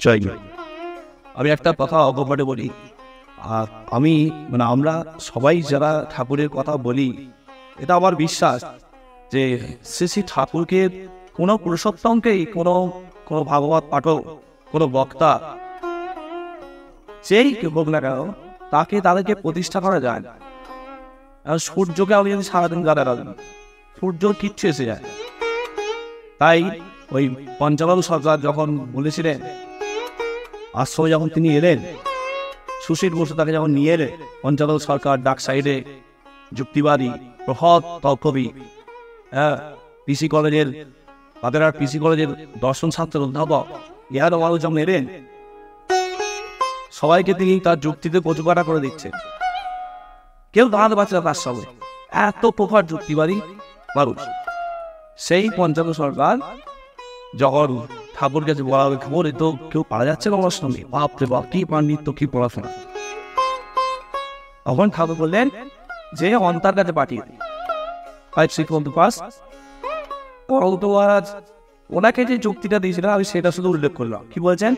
জয় জয়। আমি একটা কথা অকপটে বলি, আমি আমরা সবাই যারা ঠাকুরের কথা বলি, এটা আমার বিশ্বাস যে শ্রী শ্রী ঠাকুরকে কোনো পুরুষোত্তমকেই কোনো কোনো ভাগবত পাঠক, কোনো বক্তা, যেই হোক না কেন, তাদেরকে প্রতিষ্ঠা করা যায় না। সূর্যকে আমি যদি সারাদিন গানে রাখি, সূর্য কিচ্ছু এসে যায়। তাই ওই পঞ্চানন সরকার যখন বলেছিলেন, আশ্রমে যখন তিনি এলেন, সুশীল বসু তাকে যখন নিয়ে এলেন, পঞ্চানন সরকার ডাক সাইডে যুক্তিবাদী প্রহৎ তর্কবি, পিসি কলেজের বাদেরার পিসি কলেজের দর্শন ছাত্রের অধ্যাপক ইহার মানুষ যখন এলেন, সবাইকে তিনি তার যুক্তিতে কচুকাটা করে দিচ্ছেন। কেউ দাঁড়াতে পারছে না তার সঙ্গে, এত প্রখর যুক্তিবাদী মানুষ। সেই পঞ্চানন সরকার যখন ঠাকুর কাছে বলা হবে, খবর এ তো কেউ পারা যাচ্ছে না আমার সঙ্গে, বাপরে বাপ কি পাণ্ডিত্য, কি পড়াশোনা। তখন ঠাকুর বললেন যে অন্তার কাছে পাঠিয়ে দিই, ওনাকে যে যুক্তিটা দিয়েছিল আমি সেটা শুধু উল্লেখ করলাম। কি বলছেন?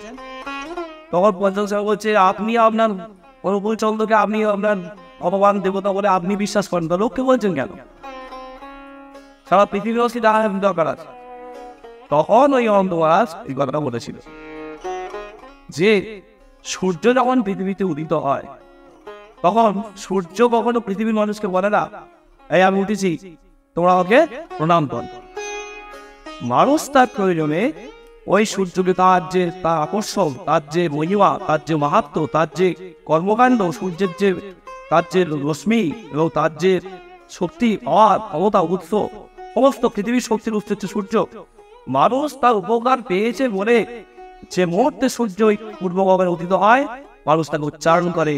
তখন পঞ্চানন সরকার বলছে, আপনি আপনার অনুকূল চন্দ্রকে আপনি আপনার ভগবান দেবতা বলে আপনি বিশ্বাস করেন, তো লোককে বলছেন কেন? সারা পৃথিবী দরকার আছে। তখন ওই অনন্ত মহারাজ এই কথাটা বলেছিল যে সূর্য যখন পৃথিবীতে উদিত হয়, তখন সূর্য কখনো পৃথিবীর মানুষকে বলে না, এই আমি উঠেছি, তোমরা আমাকে প্রণাম কর। মানুষ তার প্রয়োজনে ওই সূর্যকে তার আকর্ষণ, তার যে মহিমা, তার যে মাহাত্ম্য, তার যে কর্মকাণ্ড, সূর্যের যে তার যে রশ্মি এবং তার যে শক্তি, পাওয়ার ক্ষমতা, উৎস, সমস্ত পৃথিবীর শক্তির উৎস হচ্ছে সূর্য। মানুষ তার উপকার পেয়েছে বলে যে মুহূর্তে সূর্য পূর্ব গগনে উদিত হয়, মানুষ তাকে উচ্চারণ করে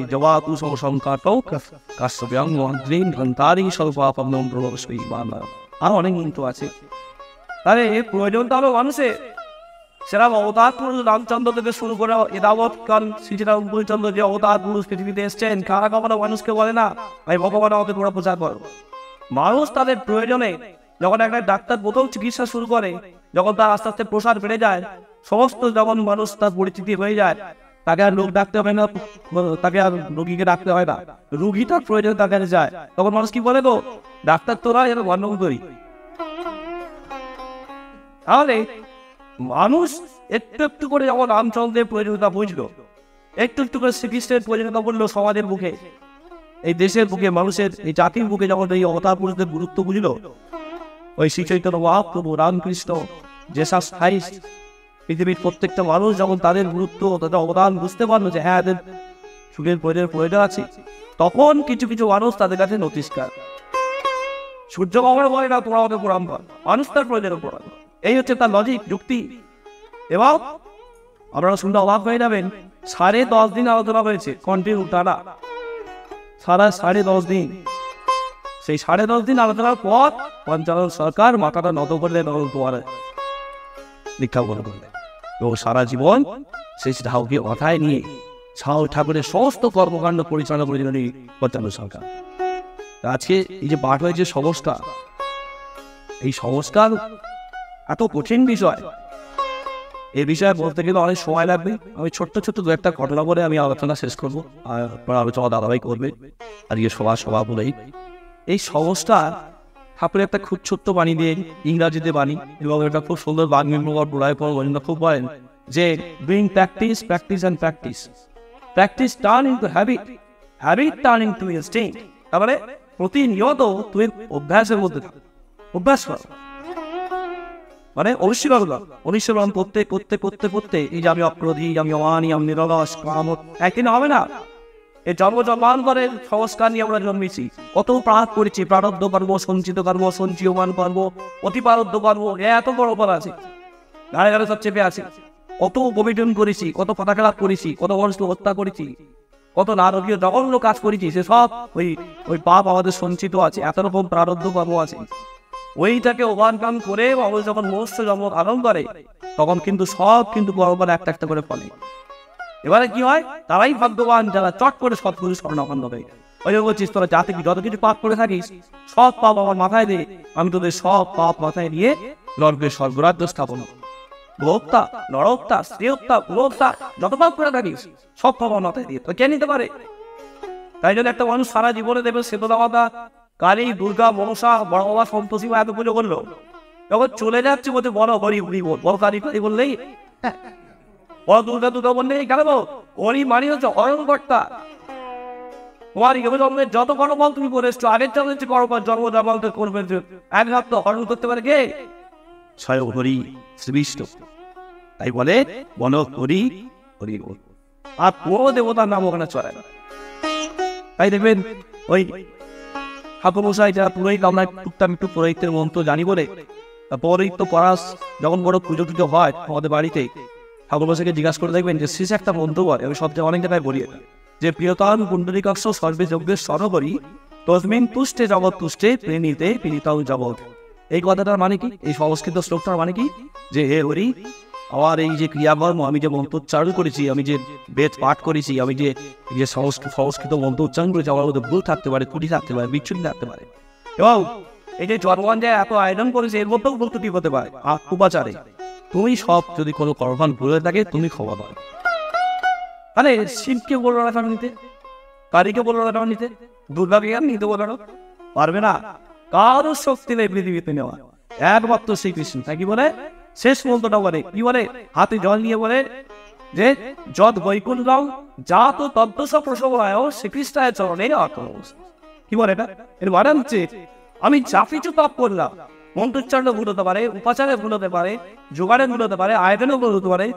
আর অনেক মন্ত্র আছে। তাহলে প্রয়োজন তো আরো মানুষের, সেরা অবতার পুরুষ রামচন্দ্র থেকে শুরু করে এদাবৎ কাল শ্রীরামচন্দ্র যে অবতার পুরুষ পৃথিবীতে এসছেন, কারা কখনো মানুষকে বলে না ভাই ভগবান আমাকে তোমরা প্রচার করো। মানুষ তাদের প্রয়োজনে যখন একটা ডাক্তার প্রথম চিকিৎসা শুরু করে, যখন তার আস্তে আস্তে প্রসার বেড়ে যায়, সমস্ত যখন মানুষ তার পরিচিতি হয়ে যায়, তাকে আর লোক ডাকতে হয় না, তাকে আর রোগীকে ডাকতে হয় না, রোগী তার প্রয়োজনে তার কাছে যায়। তখন মানুষ কি বলে, তো ডাক্তার তোরা যেন গণ্ডগোল করি। তাহলে মানুষ একটু একটু করে যখন রামচন্দ্রের প্রয়োজনীয়তা বুঝলো, একটু একটু করে শ্রীকৃষ্ণের প্রয়োজনীয়তা বললো সমাজের বুকে, এই দেশের বুকে, মানুষের এই জাতির বুকে যখন এই অবতার পুরুষদের গুরুত্ব বুঝলো, ওই শ্রী চৈতন্য মহাপ্রভু রামকৃষ্ণ জেসাস খ্রাইস্ট, পৃথিবীর প্রত্যেকটা মানুষ যখন তাদের গুরুত্ব, তাদের অবদান বুঝতে পারলো যে হ্যাঁ এদের যুগের প্রয়োজন আছে, তখন কিছু কিছু মানুষ তাদের কাছে নতিষ্কার। সূর্য কখনো বলে না তোমরা আমাকে প্রণাম কর, মানুষ তার প্রয়োজনের প্রণাম। এই হচ্ছে তার লজিক, যুক্তি। এবং আপনারা শুনতে অবাক হয়ে যাবেন, 10.5 দিন আলোচনা হয়েছে কন্টিনিউ টানা, 10.5 দিন। সেই 10.5 দিন আলোচনার পর পঞ্চানন সরকার মাথাটা নত করলেন তোমার দীক্ষা গ্রহণ করলেন, এবং সারা জীবন সেই ঠাকুরকে মাথায় নিয়ে ঠাকুরের সমস্ত কর্মকাণ্ড পরিচালনা করেছিলেন এই পঞ্চানন সরকার। আজকে এই যে পাঠ হয়েছে সংস্কার, এই সংস্কার এত কঠিন বিষয়, এই বিষয়ে বলতে গেলে অনেক সময় লাগবে। আমি ছোট্ট ছোট্ট দু একটা ঘটনা বলে আমি আলোচনা শেষ করবো, আর আলোচনা দাদাভাই করবে। আজকে সভা বলেই এই সংস্কার ঠাকুরের একটা খুব ছোট্ট বাণী দিয়ে, ইংরাজিতে বাণী, এবং এটা খুব সুন্দর বাগ্মিমূলক প্রলয় পর খুব বলেন যে doing practice, practice and practice, practice turn into habit, habit turn into instinct. তারপরে প্রতিনিয়ত তুমি অভ্যাসের মধ্যে থাকো, অভ্যাস করো, মানে অনুশীলন করতে করতে করতে করতে এই যে আমি অক্রোধী, আমি অমানি, আমি নিরলস, একদিন হবে না। এই জন্মান্তরের সংস্কার নিয়ে আমরা জন্মেছি, কত প্রাণ করেছি, প্রারব্ধ কর্ম, সঞ্চিত কর্ম, সঞ্চীয়মান কর্ম, অতিপ্রারব্ধ কর্ম, এত বড় পর আছে, গাড়ে গাড়ে সব চেপে আছে। কত অভিযোগ করেছি, কত পতাকালাপ করেছি, কত মানুষকে হত্যা করেছি, কত নারকীয় জঘন্য কাজ করেছি, সে সব ওই পাপ আমাদের সঞ্চিত আছে, এত রকম প্রারব্ধ কর্ম আছে। ওইটাকে ওভারকাম করে মানুষ যখন মনুষ্য জন্ম ধারণ করে, তখন কিন্তু সব কিন্তু কর্মবার একটা একটা করে ফলে। এবারে কি হয়, তারাই ভাগ্যবান যারা চট করে সৎপুরুষ কর্ণকাণ্ড হবে। ওই যে বলছিস তোরা যাতে যত কিছু পাপ করে থাকিস, সব পাপ আমার মাথায় দে, আমি তোদের সব পাপ মাথায় নিয়ে নরকের স্বর্গরাজ্য স্থাপন। গোহত্যা, নরহত্যা, স্ত্রী হত্যা, ভূহত্যা, যত পাপ করে থাকিস সব ক্ষমা মাথায় দিয়ে তো কে নিতে পারে? তাই জন্য একটা মানুষ সারা জীবনে দেবে শীতলা মাতা, কালী, দুর্গা, মনসা, বড় বাবা সন্তোষী মা এত পুজো করলো, যখন চলে যাচ্ছে বলতে বড় হরি হরি বল, বড় কালী কালী বললেই, বড় দুর্গা দুর্গা বললেই কেন হরি মানি হচ্ছে অরণকর্তা। তোমার জন্মের যত কর্মফল তুমি করে এসছো, আগের জন্ম হচ্ছে কর্মফল, জন্ম জন্মান্ত করবে, এক হাত তো হরণ করতে পারে কে? স্বয়ং হরি শ্রীবিষ্ণু। তাই বলে বল হরি হরি বল, আর কোনো দেবতার নাম ওখানে চলে না। তাই দেখবেন ওই ঠাকুর মশাই যারা পুরোহিত, আমরা টুকটাক একটু পুরোহিতের মন্ত্র জানি বলে পৌরোহিত্য পরাশ যখন বড় পুজো টুজো হয় আমাদের বাড়িতে, ঠাকুর মশাইকে জিজ্ঞাসা করে দেখবেন যে শেষে একটা মন্ত্র বলে, আমি সব জায়গায় অনেক জায়গায় বলি যে প্রিয়তম পুণ্ডরীকাক্ষ সর্বে যজ্ঞের সরবরি তসমিন তুষ্টে জগৎ তুষ্টে প্রেণীতে প্রীতম জগৎ। এই কথাটার মানে কি? এই সংস্কৃত শ্লোকটার মানে কি? যে হে হরি, আমার এই যে ক্রিয়াকর্ম, আমি যে মন্ত্রোচ্চারণ করেছি, আমি যে বেদ পাঠ করেছি, আমি যে সংস্কৃত মন্ত্র উচ্চারণ করেছি, আমার মধ্যে ভুল থাকতে পারে, ত্রুটি থাকতে পারে, বিচ্ছুতি থাকতে পারে, এবং এই যে জন্মগঞ্জে এত আয়োজন করেছে এর মধ্যেও ভুল ত্রুটি হতে পারে। আর উপাচারে তুমি সব যদি কোনো কর্মফল ভুলে থাকে তুমি ক্ষমা পাবে। মানে শিবকে বললো না কেন নিতে, কালীকে বললো না কেন নিতে, দুর্গাকে আর নিতে বললো না? পারবে না, কারো শক্তি নেই পৃথিবীতে নেওয়া, একমাত্র শ্রীকৃষ্ণ। তাই কি বলে শেষ মন্ত্রটা বলে, কি বলে? হাতে জল নিয়ে বলে যে যদ বৈকুণ্ঠম জাত তদ্দশ প্রসবায় শ্রীকৃষ্ণের চরণে আত্মনমস্ত। কি বলে এটা? এর মানে হচ্ছে আমি যা কিছু পাপ করলাম, মন্ত্রোচ্চারণ ভুল হতে পারে, উপাচারে ভুল হতে পারে, জোগাড়ে ভুল হতে পারে, আয়তনে ভুল হতে পারে,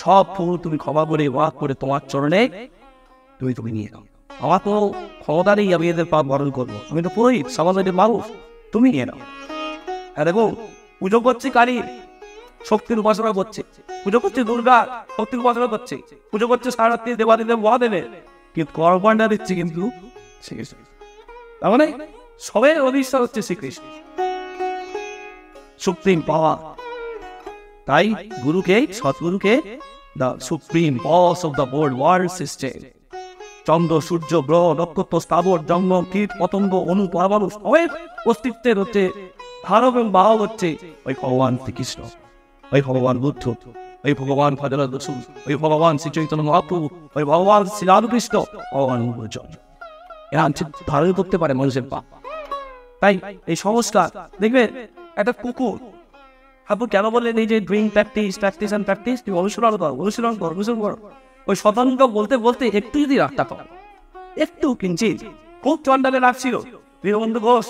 সব ভুল তুমি ক্ষমা করে ওয়াক করে তোমার চরণে তুমি নিয়ে নাও। আমার তো ক্ষমতা নেই আমি এদের পাপ বরণ করবো, আমি তো পুরোহিত, সমাজের মানুষ, তুমি নিয়ে নাও। হ্যাঁ দেখো, পুজো করছি কালী, শক্তির উপাসনা করছে, পুজো করছে দুর্গা, শক্তির উপাসনা করছে, পুজো করছে সারাত্রি দেবাদিদেব মহাদেবের, কিন্তু কর্মকাণ্ডা দিচ্ছে কিন্তু শ্রীকৃষ্ণ। তার মানে সবের অধিষ্ঠান হচ্ছে শ্রীকৃষ্ণ, সুপ্রিম পাওয়ার। তাই গুরুকে, সৎগুরুকে the supreme boss of the whole world system, চন্দ্র, সূর্য, গ্রহ, নক্ষত্র, স্থাবর, জঙ্গল, কীট, পতঙ্গ, অণু, পরমাণু সবের অস্তিত্বের হচ্ছে ধারক এবং বাহক হচ্ছে ওই ভগবান শ্রীকৃষ্ণ, ওই ভগবান বুদ্ধ, ওই ভগবান ভজরথ রসুল, ওই ভগবান শ্রী চৈতন্য মহাপ্রভু, ওই ভগবান শ্রী রামকৃষ্ণ, ভগবান এরা ধারণ করতে পারে মানুষের পাপ। তাই এই সংস্কার দেখবেন একটা কুকুর, আপনি কেন বললেন এই যে doing practice practice and practice, তুমি অনুশীলন করো অনুশীলন করো অনুশীলন করো, ওই শতাংশ বলতে বলতে একটু যদি রাগটা কম, একটু কিঞ্চিত, খুব চন্ডালে রাখছিল। দীনবন্ধু ঘোষ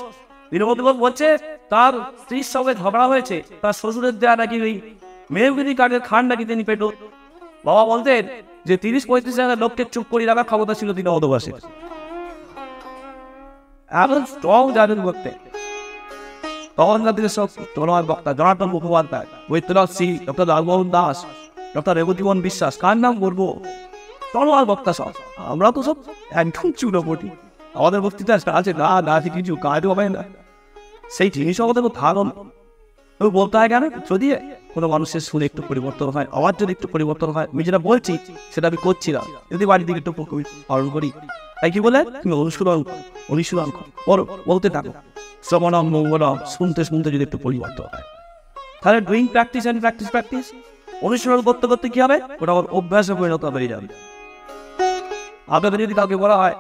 বলছে তার স্ত্রীর সঙ্গে ঝগড়া হয়েছে, তার শ্বশুরের দেয়া নাকি ওই মেহগিরি কাঠের খান নাকি তিনি পেটো। বাবা বলতেন যে 30-35 হাজার লোককে চুপ করে রাখার ক্ষমতা ছিল তিনি অধবাসের, এমন স্ট্রং জানেন করতে। তখনকার দিনে সব তলোয়ার বক্তা, জনার্দন মুখোপাধ্যায়, বৈদ্যনাথ সিং, ডক্টর লালমোহন দাস, ডক্টর রেবতীমোহন বিশ্বাস, কার নাম বলবো, তলোয়ার বক্তা সব। আমরা তো সব একদম চুনোপটি, আমাদের বক্তৃতা আছে না না কিছু কাজও হবে না, সেই জিনিস আমাদের ধারণ বলতে হয় কেন? যদি কোনো মানুষের শুনে একটু পরিবর্তন হয়, আমার যদি একটু পরিবর্তন হয়, আমি যেটা বলছি সেটা আমি করছি না, যদি বাড়ির দিকে একটু পালন করি, তাই কি বলে তুমি অনুশীলন করো, বলতে থাকো, শ্রবণম মঙ্গলম, শুনতে শুনতে যদি একটু পরিবর্তন হয়, তাহলে doing practice and practice practice, অনুশীলন করতে করতে কি হবে, ওটা আমার অভ্যাসে পরিণত হয়ে যাবে। আপনাদের যদি কাউকে বলা হয়,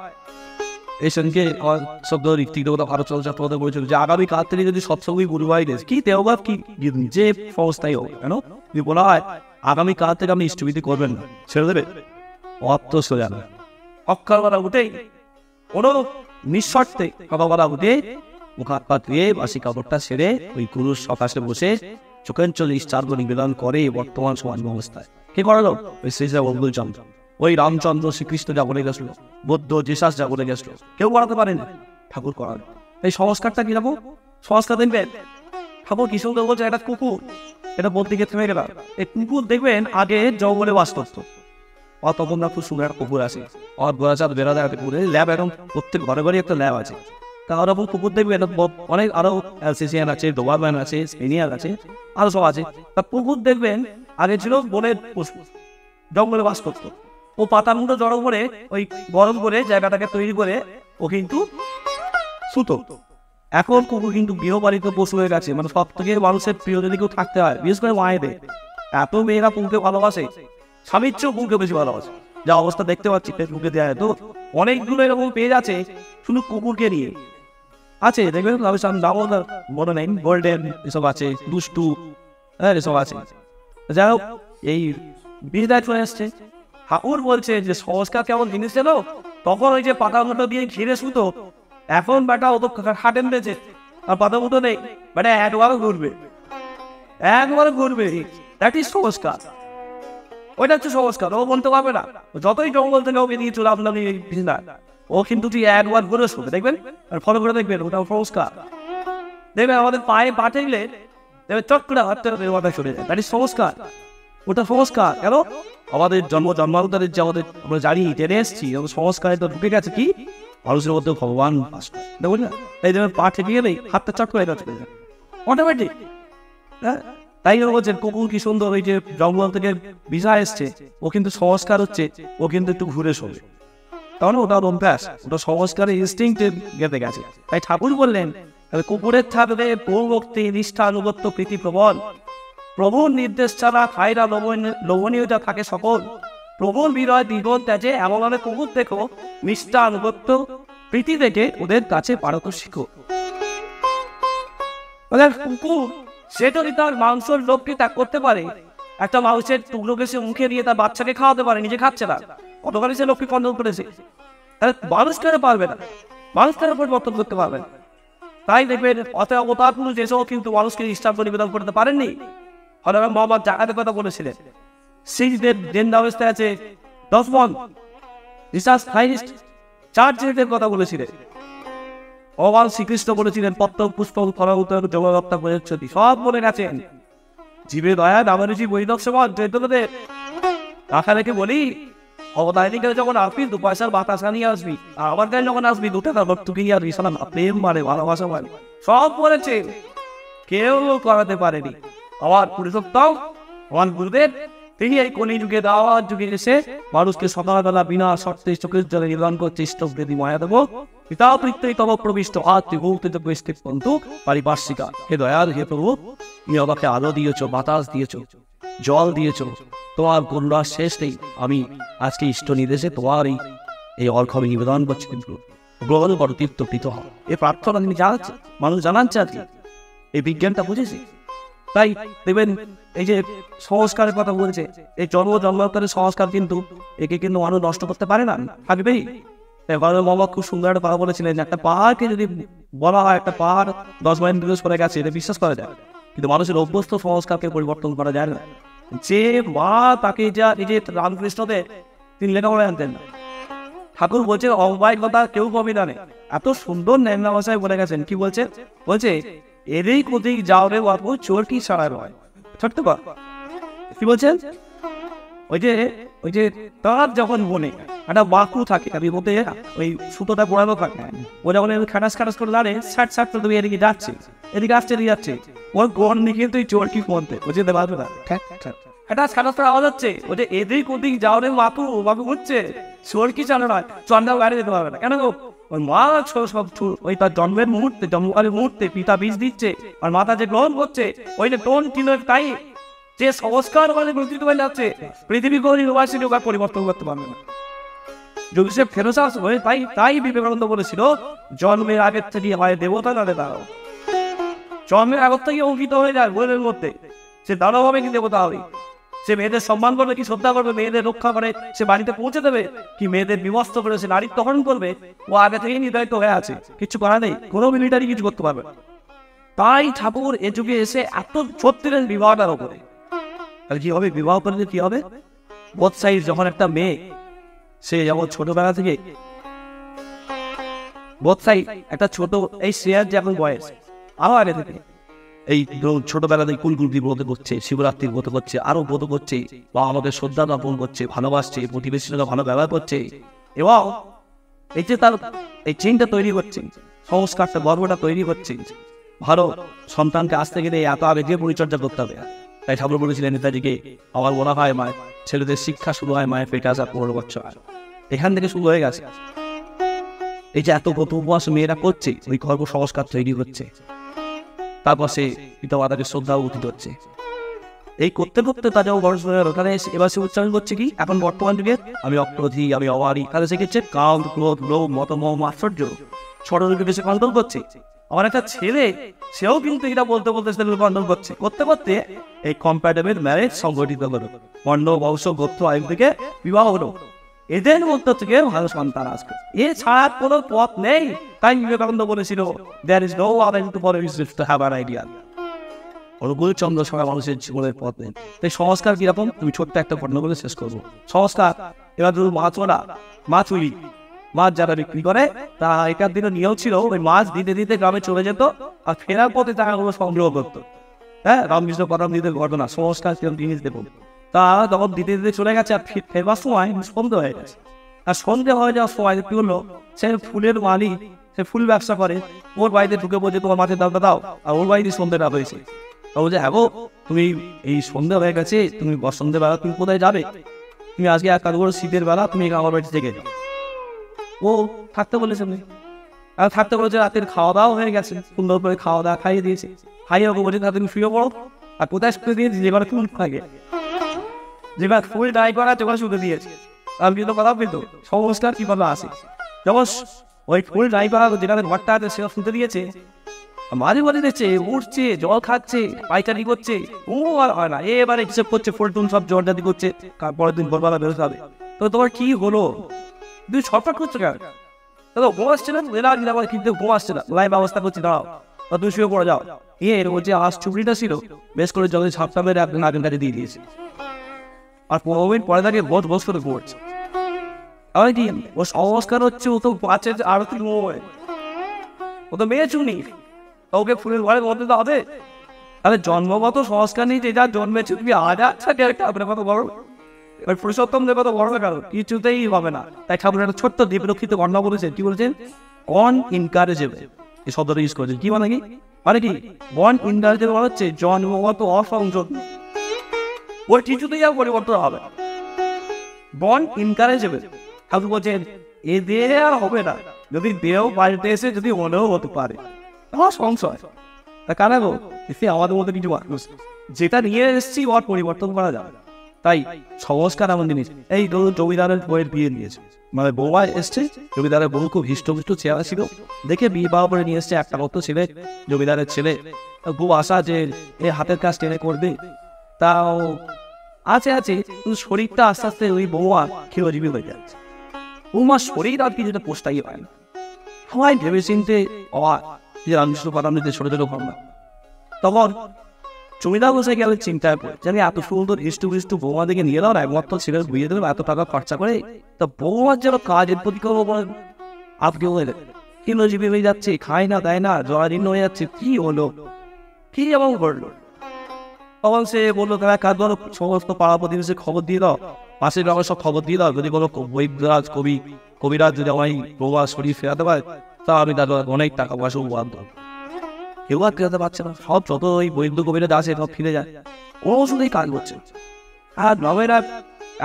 এই সঙ্গে আমার শব্দ ঋত্বিক দেবতা ভারত চলচ্চিত্র কথা বলেছিল যে আগামী কাল থেকে যদি সৎসঙ্গী গুরুভাই দেশ কি দেওবাদ কি যে সংস্থাই হোক কেন, যদি বলা হয় আগামী কাল থেকে আপনি ইষ্টবিধি করবেন না, ছেড়ে দেবে, অর্থ সোজা না, অক্ষর কথা উঠেই কোনো নিঃশর্তে কথা উঠে মুখ হাত পা ধুয়ে বাসি কাপড়টা ছেড়ে ওই গুরুর সকাশে বসে চোখের চলে ইষ্টার্ঘ নিবেদন করে বর্তমান সমাজ ব্যবস্থায়। কে করালো? ওই শ্রীজা বঙ্গুলচন্দ্র, ওই রামচন্দ্র, শ্রীকৃষ্ণ যা বলে গেছিল, বৌদ্ধ জেসাস যা বলে গেছিল, কেউ করাতে পারে না, ঠাকুর করাবে। এই সংস্কারটা কিরকম সংস্কার দেখবেন, ঠাকুর কি সুন্দর বলছে, একটা কুকুর, এটা বলতে গিয়ে থেমে গেলাম, এই কুকুর দেখবেন আগে জঙ্গলে বাস করতো, তখন না খুব সুন্দর একটা কুকুর আছে, আর গোড়াচাঁদ বেড়াতে একটা কুকুর, ল্যাব এখন প্রত্যেক ঘরে ঘরে একটা ল্যাব আছে, তার ওপর কুকুর দেখবেন অনেক আরো অ্যালসেসিয়ান আছে, ডোবারম্যান আছে, স্পেনিয়ার আছে, আরো সব আছে। তা কুকুর দেখবেন আগে ছিল বনের পশু, জঙ্গলে বাস করতো, ও পাতার মতো জড়ো করে ওই গরম করে জায়গাটাকে তৈরি করে ও কিন্তু শুতো। এখন কুকুর কিন্তু গৃহপালিত পশু হয়ে গেছে, মানে সব থেকে মানুষের প্রিয় যদি কেউ থাকতে হয়, বিশেষ করে মায়েদের, এত মেয়েরা বউকে ভালোবাসে, স্বামীর চেয়েও বউকে বেশি ভালোবাসে, যা অবস্থা দেখতে পাচ্ছি ফেসবুকে দেওয়া। তো অনেকগুলো এরকম পেজ আছে শুধু কুকুরকে নিয়ে আছে, দেখবেন নামও মনে নেই, গোল্ডেন এসব আছে, দুষ্টু, হ্যাঁ এসব আছে। যাই হোক, এই বিদায় চলে আসছে। ঠাকুর বলছে যে সংস্কার কেমন জিনিস ছিল, তখন ওই যে পাতা মুটো দিয়ে ঘিরে শুতো, এখন বেটা ও তো হাটেন দিয়েছে আর পাতা মুটো নেই, বেটা একবারও ঘুরবে, একবারও ঘুরবে। দ্যাট ইজ সংস্কার, ওইটা হচ্ছে সংস্কার। ও বলতে পারবে না, যতই জঙ্গল থেকে ওকে নিয়ে চলে আপনার বিছনা, ও কিন্তু তুই একবার ঘুরে শুবে, দেখবেন আর ফলো করে দেখবেন, ওটা সংস্কার। দেখবেন আমাদের পায়ে পা ঠেকলে দেখবেন চট করে হাতটা মাথায় চলে যায়, দ্যাট ইজ সংস্কার, ওটা সংস্কার। কেন? আমাদের জন্মান্তরের যে আমাদের আমরা জানি জেনে এসেছি, সংস্কারে তো ঢুকে গেছে কি মানুষের মধ্যে ভগবান বাস করে, দেখুন না? এই যেমন পা ঠেকে গেলেই হাতটা চট করে চলে যায় অটোমেটিক। হ্যাঁ, তাই বলছেন কুকুর কি সুন্দর, ওই যে জঙ্গল থেকে ভিসা এসছে, ও কিন্তু সংস্কার হচ্ছে, ও কিন্তু একটু ঘুরে শোবে, তাহলে ওটা অভ্যাস, ওটা সংস্কারের ইনস্টিংক্টে গেঁথে গেছে। তাই ঠাকুর বললেন কুকুরের থাকবে ভক্তি, নিষ্ঠা, আনুগত্য, প্রীতি প্রবল, প্রভুর নির্দেশ ছাড়া খায়রা লোভনীয়তা থাকে সকল, প্রবল বিরয় দ্বিগুণ ত্যাজে, এমন অনেক কুকুর দেখো নিষ্ঠা, আনুগত্য, প্রীতি থেকে ওদের কাছে পারদর্শিক। কুকুর সে যদি তার মাংসের লোভকে ত্যাগ করতে পারে, একটা মাংসের টুকরোকে সে মুখে দিয়ে তার বাচ্চাকে খাওয়াতে পারে, নিজে খাচ্ছে না, কতখানি সে লোককে কন্ট্রোল করেছে, তাহলে মানুষ কেন পারবে না? মানুষ কেন পরিবর্তন করতে পারবে না? তাই দেখবেন অবতার পুরুষ এসেও কিন্তু মানুষকে ইসলাম নিবেদন করতে পারেননি। হযরত মুহাম্মদ জাকাতের কথা বলেছিলেন, সিজদের জিন্দা অবস্থায় আছে 10 মণ, জিসাস ক্রাইস্ট 4 জিনের কথা বলেছিলেন, ভগবান শ্রীকৃষ্ণ বলেছিলেন পত্র পুষ্প ফল জগৎতা প্রয়োজনী, সব বলে গেছেন। জীবে দয়া নামানুজি বৈদক সমান চৈতন্যদেব। টাকা রেখে বলি অবদায়নী করে যখন আসবি 2 পয়সার বাতাসা নিয়ে আসবি, আর আমার কাছে যখন আসবি 2 টাকার ভক্তকে নিয়ে আসবি, সালাম প্রেম মানে ভালোবাসা মানে সব বলেছে, কেউ করাতে পারেনি। আমার পুরুষোত্তম আমার গুরুদেব তিনি এই কলি যুগে দাওয়াত যুগে এসে মানুষকে সকালবেলা বিনা শর্তে চোখের জলে নির্মাণ করছে ইষ্টবেদী মায়া দেব পিতা প্রত্যয় তব প্রবিষ্ট আত্মভৌতিত বৈষ্ণব বন্ধু পারিপার্শ্বিকা। হে দয়াল, হে প্রভু, তুমি আমাকে আলো দিয়েছ, বাতাস দিয়েছ, জল দিয়েছ, তোমার করুণার শেষ নেই। আমি আজকে ইষ্ট নির্দেশে তোমার এই অর্ঘ আমি নিবেদন করছি, গ্রহণ করো, তীর্থকৃত হও। এই প্রার্থনা তিনি জানাচ্ছে, মানুষ জানাচ্ছে আজকে, এই বিজ্ঞানটা বুঝেছি। তাই দেখবেন এই যে সংস্কারের কথা বলছে, এই জন্মান্তরের সংস্কার কিন্তু একে কিন্তু মানুষ নষ্ট করতে পারে না, থাকবেই। বাবা খুব সুন্দর একটা কথা বলেছিলেন, একটা পাহাড়কে যদি বলা হয় একটা পাহাড় 10 মাইল দূরে সরে গেছে, এটা বিশ্বাস করা যায়, কিন্তু মানুষের অভ্যস্ত সংস্কারকে পরিবর্তন করা যায় না। যে মা তাকে যা এই যে রামকৃষ্ণদের তিনি লেখাপড়া জানতেন না, ঠাকুর বলছেন অবাই কথা কেউ কবি জানে, এত সুন্দর ন্যাংলা ভাষায় বলে গেছেন। কি বলছে? বলছে এরই কোদিক যাও রে বাবু, চোর কি সারা নয়। ছোট্ট কি বলছেন? ওই যে তার যখন মনে একটা বাকু থাকে, আমি বলতে ওই সুতোটা পড়ানো থাকে, ও যখন খাটাস খাটাস করে দাঁড়ে ষাট ষাট করে তুমি এদিকে যাচ্ছে, এদিকে আসছে, এদিকে যাচ্ছে, ওর গড় নিয়ে কিন্তু চোর কি মনতে ও যেতে পারবে না। এটা খাটাস করে আওয়াজ হচ্ছে, ওই যে এদিক ওদিক যাও রে বাবু হচ্ছে, চোর কি চালো নয়, চন্ডাও গাড়ি যেতে পারবে না। কেন গো? ওই মা সব ওই তার জন্মের মুহূর্তে, জন্মকালের মুহূর্তে পিতা বীজ দিচ্ছে আর মাতা যে গ্রহণ করছে, ওই যে টোন কিলোর তাই যে সংস্কার মানে প্রকৃত হয়ে যাচ্ছে, পৃথিবী কোনো ইউনিভার্সিটি ওকে পরিবর্তন করতে পারবে না। যোগেশ ফেরত আসবে, তাই বিবেকানন্দ বলেছিল জন্মের আগের থেকে হয় দেবতা না দাঁড়াও, জন্মের আগের থেকে অঙ্কিত হয়ে যায় বইয়ের মধ্যে, সে দাঁড়াও হবে কি দেবতা হবে। সে মেয়েদের সম্মান করবে কি শ্রদ্ধা করবে, মেয়েদের রক্ষা করে সে বাড়িতে পৌঁছে দেবে কি মেয়েদের বিমস্ত করে সে নারীর দহন করবে, ও আগে থেকেই নির্ধারিত হয়ে আছে, কিছু করা নেই, কোনো মিলিটারি কিছু করতে পারবে। তাই ঠাকুর এ যুগে এসে এত জোর দিলেন বিবাহটার উপরে। তাহলে কি হবে? বিবাহ করলে কি হবে? বোথ সাইড, যখন একটা মেয়ে সে যেমন ছোটবেলা থেকে বোথ সাইড একটা ছোট এই শেয়ার যে এখন বয়স আরো আগে থেকে এই ছোটবেলা থেকে কুলকুলকি ব্রত করছে, শিবরাত্রির ব্রত করছে, আরো ব্রত করছে, বা আমাদের শ্রদ্ধা জ্ঞাপন করছে, ভালোবাসছে, প্রতিবেশীরা ভালো ব্যবহার করছে, এবং এই যে তার এই চেনটা তৈরি হচ্ছে, সংস্কারটা গর্বটা তৈরি হচ্ছে, ভালো সন্তানকে আসতে গেলে এত আবেগে পরিচর্যা করতে হবে। তাই ঠাকুর বলেছিলেন নেতাজিকে, আমার মনে হয় মায়ের ছেলেদের শিক্ষা শুরু হয় মায়ের পেটে আসা 15 বছর, এখান থেকে শুরু হয়ে গেছে। এই যে এত ব্রত উপবাস মেয়েরা করছে, ওই গর্ব সংস্কার তৈরি হচ্ছে, তারপর সে পিতা মাতাকে শ্রদ্ধা উচিত হচ্ছে। এই করতে করতে তার যখন বয়স হয়ে গেল, তাহলে এবার সে উচ্চারণ করছে কি এখন বর্তমান যুগে, আমি অক্রোধী, আমি অবারি, তাহলে শিখেছে কাম, ক্রোধ, লোভ, মত, মোহ, আশ্চর্য, ষড়যন্ত্রকে সে কন্ট্রোল করছে। আমার একটা ছেলে, সেও কিন্তু এটা বলতে বলতে কন্ট্রোল করছে। করতে করতে এই কম্প্যাটেবল ম্যারেজ সংগঠিত হলো, বর্ণ, বংশ, গোত্র, আয়ু থেকে বিবাহ হলো, এদের মধ্য থেকে ভালো সন্তান আসবে, এছাড়া কোনো পথ নেই। তাই বিবেকানন্দ বলেছিল, there is no other to follow is to have an idea। অনুকূল চন্দ্র সবাই মানুষের জীবনের পথ নেই। তাই সংস্কার কিরকম, তুমি ছোট্ট একটা ঘটনা বলে শেষ করবো। সংস্কার, এবার ধরুন মাছওয়ালা, মাছ উইলি, মাছ যারা বিক্রি করে, তা এটার দিনে নিয়ম ছিল ওই মাছ দিতে দিতে গ্রামে চলে যেত, আর ফেরার পথে টাকাগুলো সংগ্রহ করতো। হ্যাঁ, রামকৃষ্ণ পরমহংসের ঘটনা, সংস্কার কিরকম জিনিস দেখুন। তা তখন দিতে দিতে চলে গেছে, আর ফেরবার সময় সন্ধে হয়ে গেছে। আর সন্ধে হয়ে যাওয়ার সময় কি হলো, সে ফুলের মালিক, সে ফুল ব্যবসা করে, ওর বাড়িতে ঢুকে বলছে তোমার মাছের দামটা দাও, আর ওর বাড়িতে সন্ধ্যেটা হয়েছে। বলছে হ্যাঁ গো, তুমি এই সন্ধ্যে হয়ে গেছে, তুমি সন্ধ্যেবেলা তুমি কোথায় যাবে, তুমি আজকে এক কাজ করো, শীতের বেলা তুমি আমার বাড়িতে থেকে যাও। ও থাকতে বলেছে, আর থাকতে বলেছে, রাতের খাওয়া দাওয়া হয়ে গেছে, সুন্দর করে খাওয়া দাওয়া খাইয়ে দিয়েছে, খাইয়ে ওকে বলছে তুমি শুয়ে পড়ো। আর কোথায় শুতে দিয়েছি, যে ঘরে ফুল থাকে, যে ঘরে ফুল ডাই করা আছে ওখানে শুতে দিয়েছে। আমি কিন্তু কথা বলতো সংস্কার কিভাবে আসে, যখন ওই ফুল ডাই করা যেখানে ঘরটা আছে সেটা শুতে দিয়েছে, মাঝে মাঝে দেখছে উঠছে, জল খাচ্ছে, পায়চারি করছে, ও আর হয় না, এবারে হিসেব করছে, ফুলটুন সব জলটাদি করছে, পরের দিন ভোরবেলা বেরোতে হবে। তো তোমার কি হলো, তুই ছটফট করছো কেন, দাদা ঘুম আসছে না, কিন্তু ঘুম আসছে না, লাই ব্যবস্থা করছি, দাঁড়াও, তুমি শুয়ে পড়ে যাও। এর যে আজ চুপড়িটা ছিল, বেশ করে জলে ছাপটা মেরে একদিন আগের কাছে দিয়ে দিয়েছে, আর 15 মিনিট পরে তাকে বস বস করে ঘুমোচ্ছে। আমি কি ও সংস্কার হচ্ছে, ও তো পাচ্ছে আরতি ঘুমোয়, ও তো মেয়ে চুনি, ওকে ফুলের ঘরে মধ্যে তো হবে। তাহলে জন্মগত সংস্কার নেই, যে যা জন্মেছে তুমি আপনার কত বড়, এবার পুরুষোত্তম দেব কত বড় কারণ কিছুতেই হবে না। তাই ঠাকুর একটা ছোট্ট দ্বীপরক্ষিত ঘটনা বলেছেন, কি বলেছেন, অন ইনকারেজেবল, এই শব্দটা ইউজ করেছেন। কি মানে কি, মানে কি অন ইনকারেজেবল মানে হচ্ছে জন্মগত অসংযোগ, ওর কিছুতেই আর পরিবর্তন হবে। বন ইনকারেজেবল, ঠাকুর বলছেন এ দেহ আর হবে না, যদি দেহ পাল্টে এসে যদি মনেও হতে পারে, আমার সংশয়। তা কারণ আমাদের মধ্যে কিছু মানুষ যেটা নিয়ে এসেছি ওর পরিবর্তন করা যাবে। তাই সংস্কার এমন জিনিস, এই ধরুন জমিদারের বইয়ের বিয়ে নিয়েছে, মানে বৌমা এসছে, জমিদারের বউ খুব হিষ্টপুষ্ট চেহারা ছিল, দেখে বিয়ে বাবা করে নিয়ে এসছে একটা মতো ছেলে, জমিদারের ছেলে, খুব আশা যে এ হাতের কাজ টেনে করবে। তাও আছে আছে, কিন্তু শরীরটা আস্তে আস্তে ওই বৌমা ক্ষীরজীবী হয়ে যাচ্ছে, বৌমার শরীর আর কি যেটা পোস্টাই হয় না। সবাই ভেবে চিনতে অবাক যে রামকৃষ্ণ পরমহংসের ছোট ছোট ঘটনা। তখন জমিদার বসে গেলে চিন্তায় পড়ে, জানি এত সুন্দর হিষ্টু বৌমা দিকে নিয়ে এলাম, একমাত্র ছেলে বুঝিয়ে দিলাম, এত টাকা খরচা করে, তা বৌমার যেন কাজের প্রতি আপনি হয়ে ক্ষীরজীবী হয়ে যাচ্ছে, খায় না দেয় না, জরাজীর্ণ হয়ে যাচ্ছে, কি হলো, কি এমন করলো। তখন সে বললো তারা কাজ বলো, সমস্ত পাড়া প্রতিবেশী খবর দিয়ে দাও, পাশের গ্রামের সব খবর দিয়ে দাও, যদি কোনো বৈদ্যরাজ কবিরাজ যদি আমার বৌমা শরীর ফেরাতে পারে, তা আমি তার অনেক টাকা পয়সা উপহার দেবো। কেউ আর ফেরাতে পারছে না, সব যত ওই বৈদ্য কবিরাজ আছে সব ফিরে যায়, ও শুধুই কাজ করছে। আর গ্রামেরা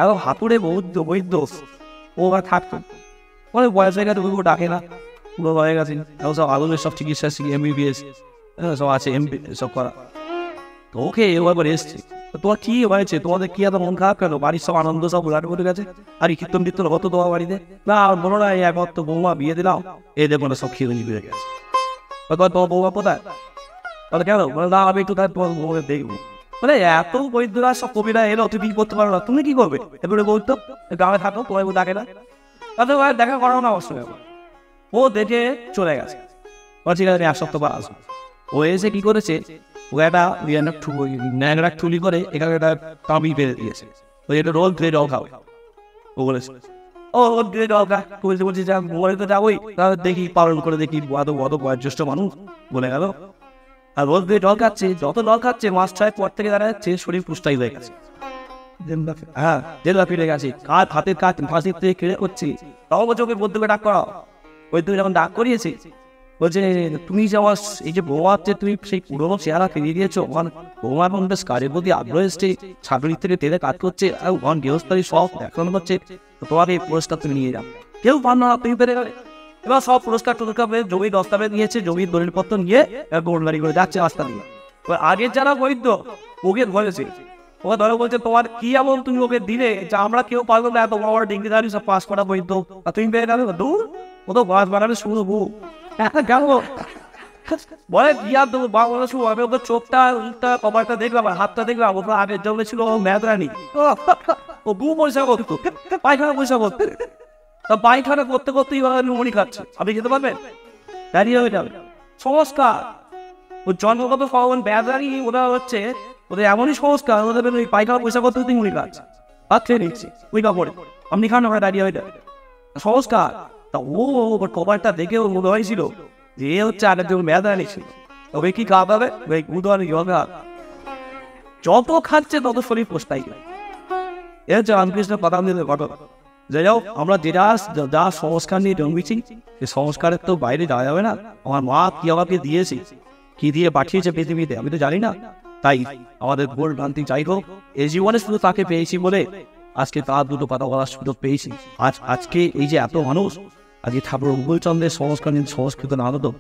এত হাতুড়ে বৈদ্য, ও আর থাকতো, মানে বয়স হয়ে গেছে, ওই ডাকে না, পুরো হয়ে গেছে, সব আগুনের সব চিকিৎসা শিখে MBBS সব আছে, MP সব করা। তো ওকে এবার এসছে, তোমার কি হয়েছে, তোমাদের কি এত মন খারাপ কেন, বাড়ির সব আনন্দ সব উড়াট করে গেছে, আর কীর্তন টীর্তন হতো তোমার বাড়িতে না, আর বলো না এই একমাত্র বৌমা বিয়ে দিলাম, এই দেখো না সব ক্ষীরজীবী হয়ে গেছে। তোমার বৌমা কোথায়, বলে কেন, বলে না আমি একটু তার তোমার বৌমাকে দেখবো। মানে এত বৈদ্যরা সব কবিরা এলো, তুমি কি করতে পারো না, তুমি কি করবে, এবারে বলতো গ্রামে থাকো, তোমার ডাকে না, তাদের দেখা করাও না অবশ্যই। ও দেখে চলে গেছে, ঠিক আছে এক সপ্তাহ পর আসবো। ও এসে কি করেছে, ও একটা ন্যাংরা ঠুলি করে এখানে একটা তাঁবি ফেলে দিয়েছে, ওই একটা রোল ধরে জল খাবে। ও বলেছে ও ধরে জল খা, বলছি যা বলে তো যাবোই, তাহলে দেখি পালন করে দেখি, অত বয়োজ্যেষ্ঠ মানুষ বলে গেল। আর রোজ ধরে জল খাচ্ছে, যত জল খাচ্ছে মাস 6 পর থেকে দেখা যাচ্ছে শরীর পুষ্টাই হয়ে গেছে, হ্যাঁ জেলা ফিরে গেছে, কাজ হাতের কাজ ফাঁসির থেকে কেড়ে করছে। তাও বলছে ওকে বৈদ্যকে ডাক করাও, বৈদ্যকে যখন ডাক করিয়েছে বলছে তুমি যে আমার এই যে বৌমা হচ্ছে, তুমি সেই পুরোনো চেহারা ফিরিয়ে দিয়েছো, বৌমা এখন বেশ কাজের প্রতি আগ্রহ এসছে, ছাগলির থেকে তেলে কাজ করছে, আর গৃহস্থালী সব দেখাশোনা করছে, তোমার এই পুরস্কার তুমি নিয়ে যাও। কেউ পান না, তুমি পেরে গেলে। এবার সব পুরস্কার জমির দস্তাবেজ নিয়েছে, জমির দলিলপত্র নিয়ে গোলবাড়ি করে যাচ্ছে রাস্তা দিয়ে। আগের যারা বৈদ্য ওকে ধরেছে, ওকে ধরে বলছে তোমার কি এমন তুমি ওকে দিলে যে আমরা কেউ পারবো না, এত বড় বড় ডিগ্রিধারী সব পাস করা বইতো, আর তুমি পেয়ে গেলে দূর, ও তো বাস বানানো শুরু গেল। বলে দিয়া দেবো বাংলা শুরু হবে, ওকে চোখটা উল্টা কপালটা দেখলাম আর হাতটা দেখলাম, ওকে আগের জন্য ছিল ম্যাদরানি, ও বউ পয়সা করতো, পায়খানা পয়সা করতো, তা পায়খানা করতে করতেই মুড়ি খাচ্ছে, আপনি খেতে পারবেন? দাঁড়িয়ে হয়ে যাবে সংস্কার। ও জন্মগত কখন ব্যাদারি ওরা হচ্ছে ওদের এমনই সংস্কার, ওদের ওই পায়খানা পয়সা করতে করতেই মুড়ি খাচ্ছে, ভাত খেয়ে নিচ্ছি ওই কাপড়ে, আপনি খান ওরা দাঁড়িয়ে হয়ে যাবে সংস্কার। তা ও ওর কপালটা দেখে ওর মনে হয়েছিল যে এ হচ্ছে আরেকজন ব্যাদারি ছিল, তবে কি খাওয়াবে ওই গুদানি যোগা, যত খাচ্ছে তত শরীর পোস্তাই। এ হচ্ছে রামকৃষ্ণ পদামদের ঘটনা। যাই হোক, আমরা যেটা যা সংস্কার নিয়ে জন্মেছি সে সংস্কারের তো বাইরে যাওয়া যাবে না। আমার মা কি আমাকে দিয়েছে, কি দিয়ে পাঠিয়েছে পৃথিবীতে আমি তো জানি না, তাই আমাদের ভুল ভ্রান্তি যাই হোক, এই জীবনে শুধু তাকে পেয়েছি বলে আজকে তার দুটো কথা বলার সুযোগ পেয়েছি। আজকে এই যে এত মানুষ আজকে ঠাকুর অনুকূলচন্দ্রের সংস্কার নিয়ে সংস্কৃত না হতো,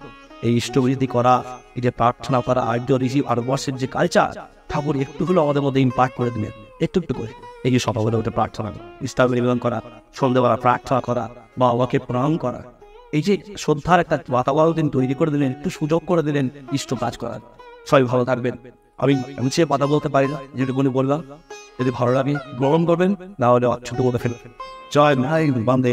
এই ইষ্টবিধি করা, এই যে প্রার্থনা করা, আর্য ঋষি ভারতবর্ষের যে কালচার ঠাকুর একটু হলেও আমাদের মধ্যে ইম্পাক্ট করে দিলেন, একটু একটু করে। এই যে সকালে উঠে প্রার্থনা করা, ইস্তার নিবেদন করা, সন্ধ্যেবেলা প্রার্থনা করা বা আমাকে প্রণাম করা, এই যে শ্রদ্ধার একটা বাতাবরণ তিনি তৈরি করে দিলেন, একটু সুযোগ করে দিলেন ইষ্ট কাজ করার। সবাই ভালো থাকবেন। আমি সে কথা বলতে পারি না, যেটুকুনি বললাম। যদি ভালো লাগে গ্রহণ করবেন, না হলে ছোট করে ফেলবেন। জয় ভাই বান্ধে।